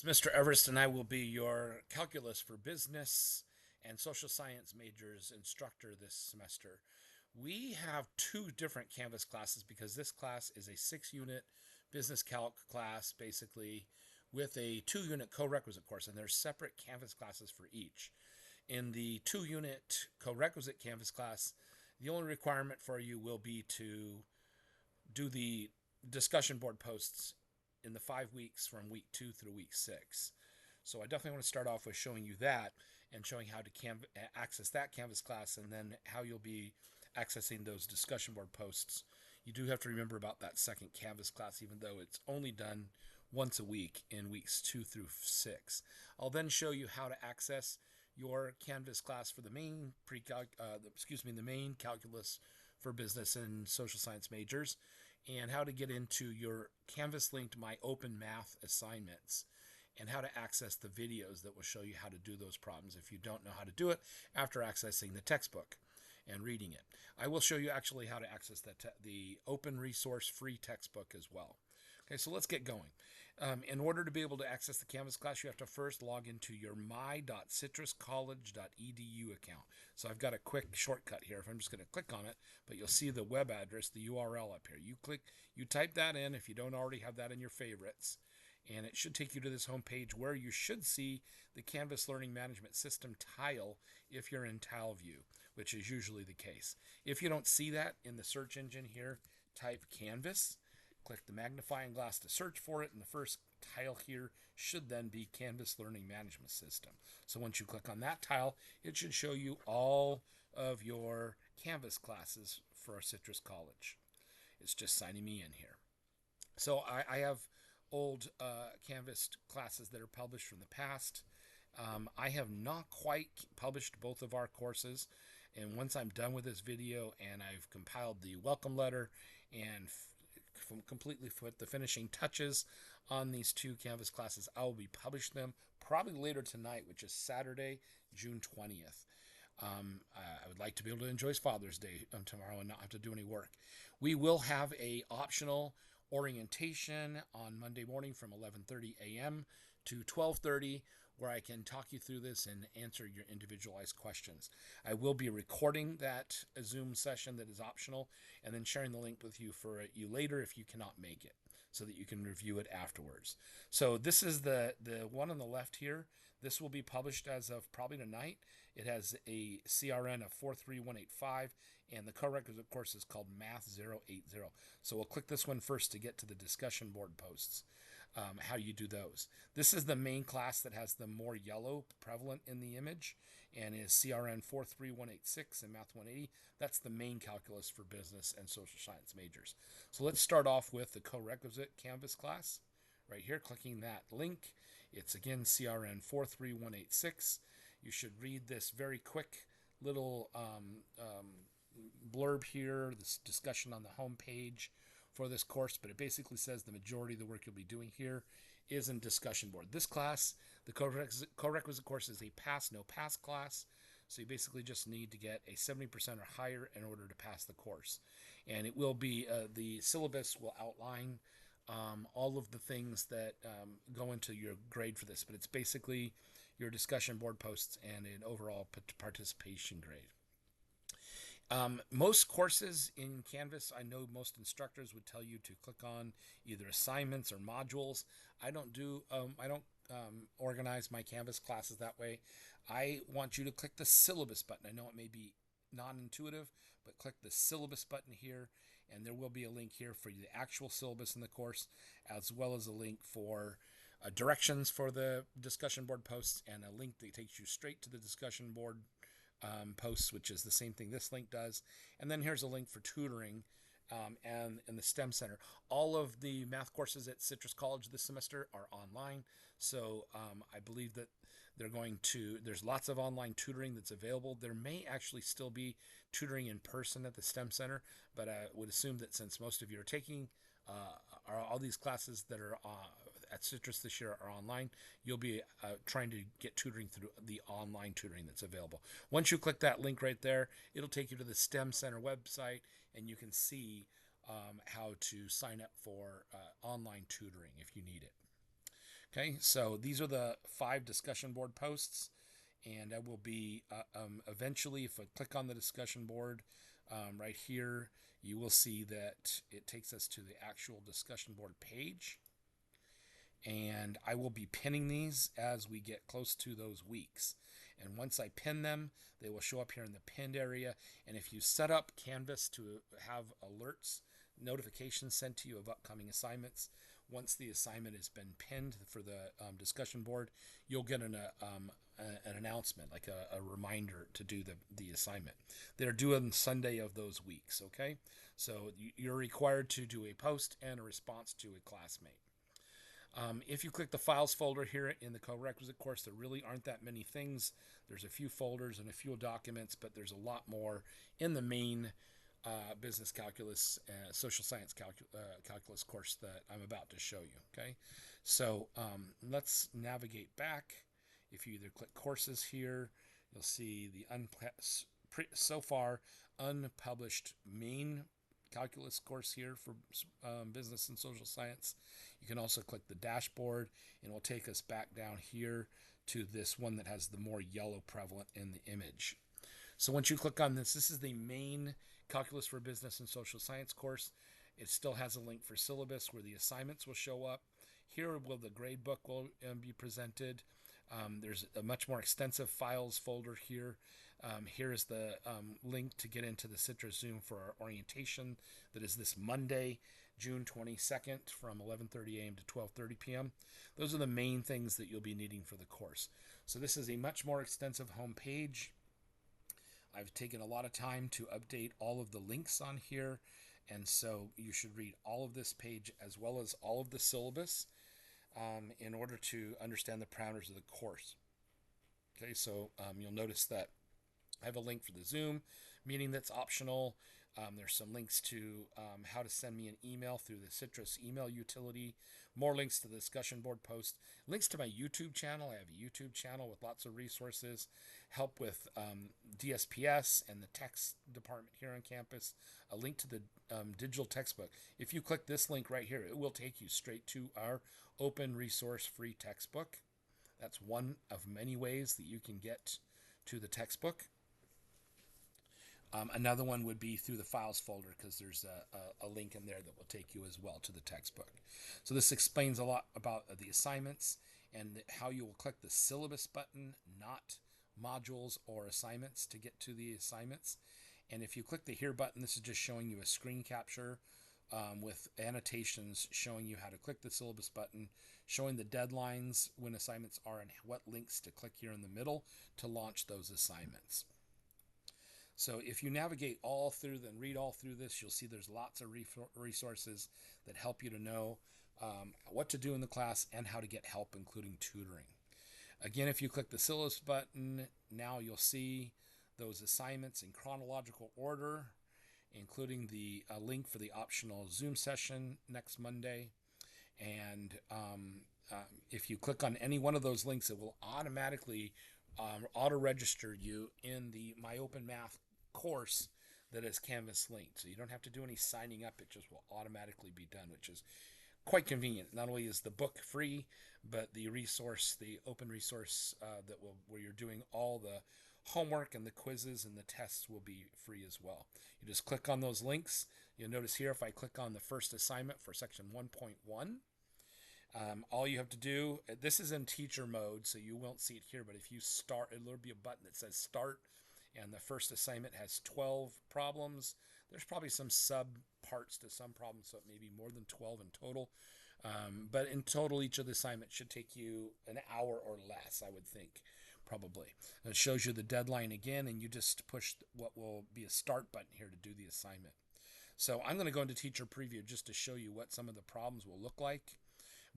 Mr. Everest, and I will be your calculus for business and social science majors instructor this semester. We have two different Canvas classes because this class is a 6-unit business calc class, basically, with a 2-unit co-requisite course, and there's separate Canvas classes for each. In the 2-unit co-requisite Canvas class, the only requirement for you will be to do the discussion board posts in the 5 weeks from week 2 through week 6. So I definitely want to start off with showing you that and showing how to access that Canvas class, and then how you'll be accessing those discussion board posts. You do have to remember about that second Canvas class, even though it's only done once a week in weeks 2 through 6. I'll then show you how to access your Canvas class for the main the main calculus for business and social science majors, and how to get into your Canvas linked MyOpenMath assignments, and how to access the videos that will show you how to do those problems if you don't know how to do it after accessing the textbook and reading it. I will show you actually how to access the open resource free textbook as well. Okay, so let's get going. In order to be able to access the Canvas class, you have to first log into your my.citruscollege.edu account. So I've got a quick shortcut here. If I'm just going to click on it, but you'll see the web address, the URL up here. You type that in if you don't already have that in your favorites, and it should take you to this home page where you should see the Canvas Learning Management System tile if you're in tile view, which is usually the case. If you don't see that in the search engine here, type Canvas, click the magnifying glass to search for it, and the first tile here should then be Canvas Learning Management System. So once you click on that tile, it should show you all of your Canvas classes for Citrus College. It's just signing me in here. So I have old Canvas classes that are published from the past. I have not quite published both of our courses, and once I'm done with this video and I've compiled the welcome letter and completely put the finishing touches on these two Canvas classes, I will be publishing them probably later tonight, which is Saturday, June 20th. I would like to be able to enjoy Father's Day tomorrow and not have to do any work. We will have a optional orientation on Monday morning from 11:30 a.m. to 12:30, where I can talk you through this and answer your individualized questions. I will be recording that Zoom session that is optional, and then sharing the link with you later if you cannot make it, so that you can review it afterwards. So this is the one on the left here. This will be published as of probably tonight. It has a CRN of 43185, and the co-requisite course is called Math080. So we'll click this one first to get to the discussion board posts, how you do those. This is the main class that has the more yellow prevalent in the image, and is CRN 43186 and Math180. That's the main calculus for business and social science majors. So let's start off with the co-requisite Canvas class. Right here, clicking that link. It's again CRN 43186. You should read this very quick little blurb here, this discussion on the home page for this course, but it basically says the majority of the work you'll be doing here is in discussion board. This class, the co-requisite course, is a pass, no pass class. So you basically just need to get a 70% or higher in order to pass the course. And it will be, the syllabus will outline all of the things that go into your grade for this, but it's basically your discussion board posts and an overall participation grade. Most courses in Canvas, I know most instructors would tell you to click on either assignments or modules. I don't organize my Canvas classes that way. I want you to click the syllabus button. I know it may be non-intuitive, but click the syllabus button here, and there will be a link here for the actual syllabus in the course, as well as a link for directions for the discussion board posts, and a link that takes you straight to the discussion board posts, which is the same thing this link does. And then here's a link for tutoring and in the STEM Center. All of the math courses at Citrus College this semester are online. So I believe that there's lots of online tutoring that's available. There may actually still be tutoring in person at the STEM Center, but I would assume that since most of you are taking all these classes that are at Citrus this year are online, you'll be trying to get tutoring through the online tutoring that's available. Once you click that link right there, it'll take you to the STEM Center website, and you can see how to sign up for online tutoring if you need it. Okay, so these are the 5 discussion board posts, and I will be eventually, if I click on the discussion board right here, you will see that it takes us to the actual discussion board page, and I will be pinning these as we get close to those weeks. And once I pin them, they will show up here in the pinned area. And if you set up Canvas to have alerts, notifications sent to you of upcoming assignments, once the assignment has been pinned for the discussion board, you'll get an announcement, like a reminder to do the assignment. They're due on Sunday of those weeks, okay? So you're required to do a post and a response to a classmate. If you click the files folder here in the CoRequisite course, there really aren't that many things. There's a few folders and a few documents, but there's a lot more in the main business calculus, social science calculus course that I'm about to show you. Okay, so let's navigate back. If you either click courses here, you'll see the so far unpublished main calculus course here for business and social science. You can also click the dashboard, and it will take us back down here to this one that has the more yellow prevalent in the image. So once you click on this, this is the main calculus for business and social science course. It still has a link for syllabus where the assignments will show up. Here will the grade book will be presented. There's a much more extensive files folder here. Here is the link to get into the Citrus Zoom for our orientation that is this Monday, June 22nd from 11:30 a.m. to 12:30 p.m. Those are the main things that you'll be needing for the course. So this is a much more extensive home page. I've taken a lot of time to update all of the links on here, and so you should read all of this page as well as all of the syllabus in order to understand the parameters of the course. Okay, so you'll notice that I have a link for the Zoom meeting that's optional. There's some links to how to send me an email through the Citrus email utility, more links to the discussion board post, links to my YouTube channel. I have a YouTube channel with lots of resources, help with DSPS and the text department here on campus, a link to the digital textbook. If you click this link right here, it will take you straight to our open resource free textbook. That's one of many ways that you can get to the textbook. Another one would be through the files folder, because there's a link in there that will take you as well to the textbook. So this explains a lot about the assignments and how you will click the syllabus button, not modules or assignments, to get to the assignments. And if you click the here button, this is just showing you a screen capture with annotations showing you how to click the syllabus button, showing the deadlines when assignments are, and what links to click here in the middle to launch those assignments. So if you navigate all through and read all through this, you'll see there's lots of resources that help you to know what to do in the class and how to get help, including tutoring. Again, if you click the syllabus button, now you'll see those assignments in chronological order, including the link for the optional Zoom session next Monday. And if you click on any one of those links, it will automatically auto-register you in the MyOpenMath course that is Canvas linked. So you don't have to do any signing up. It just will automatically be done, which is quite convenient. Not only is the book free, but the resource, the open resource where you're doing all the homework and the quizzes and the tests will be free as well. You just click on those links. You'll notice here, if I click on the first assignment for section 1.1, all you have to do, this is in teacher mode, so you won't see it here, but if you start, there'll be a button that says start, and the first assignment has 12 problems. There's probably some sub parts to some problems, so it may be more than 12 in total. But in total, each of the assignments should take you an hour or less, I would think, probably. It shows you the deadline again, and you just push what will be a start button here to do the assignment. So I'm going to go into teacher preview just to show you what some of the problems will look like.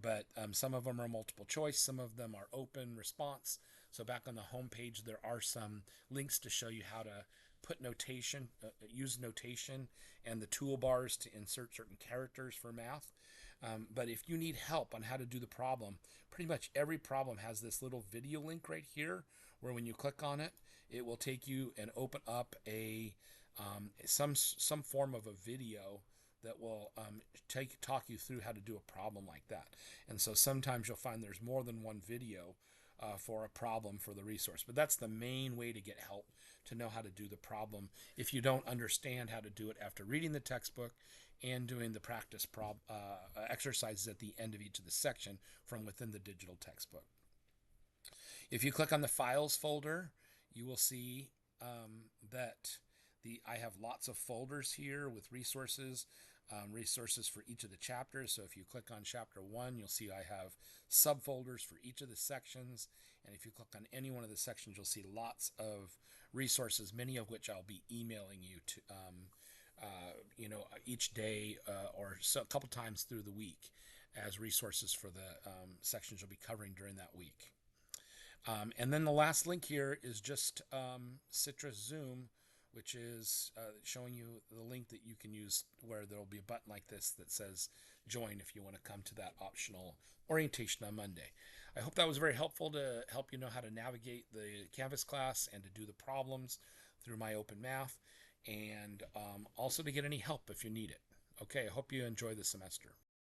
But some of them are multiple choice, some of them are open response. So back on the home page, there are some links to show you how to put notation, use notation, and the toolbars to insert certain characters for math. But if you need help on how to do the problem, pretty much every problem has this little video link right here, where when you click on it, it will take you and open up a some form of a video that will talk you through how to do a problem like that. And so sometimes you'll find there's more than one video for a problem for the resource. But that's the main way to get help, to know how to do the problem if you don't understand how to do it after reading the textbook and doing the practice exercises at the end of each of the section from within the digital textbook. If you click on the Files folder, you will see that I have lots of folders here with resources, resources for each of the chapters. So if you click on chapter 1, you'll see I have subfolders for each of the sections. And if you click on any one of the sections, you'll see lots of resources, many of which I'll be emailing you to, each day or a couple times through the week as resources for the sections you'll be covering during that week. And then the last link here is just Citrus Zoom, which is showing you the link that you can use, where there will be a button like this that says join if you want to come to that optional orientation on Monday. I hope that was very helpful to help you know how to navigate the Canvas class and to do the problems through MyOpenMath, and also to get any help if you need it. Okay, I hope you enjoy the semester.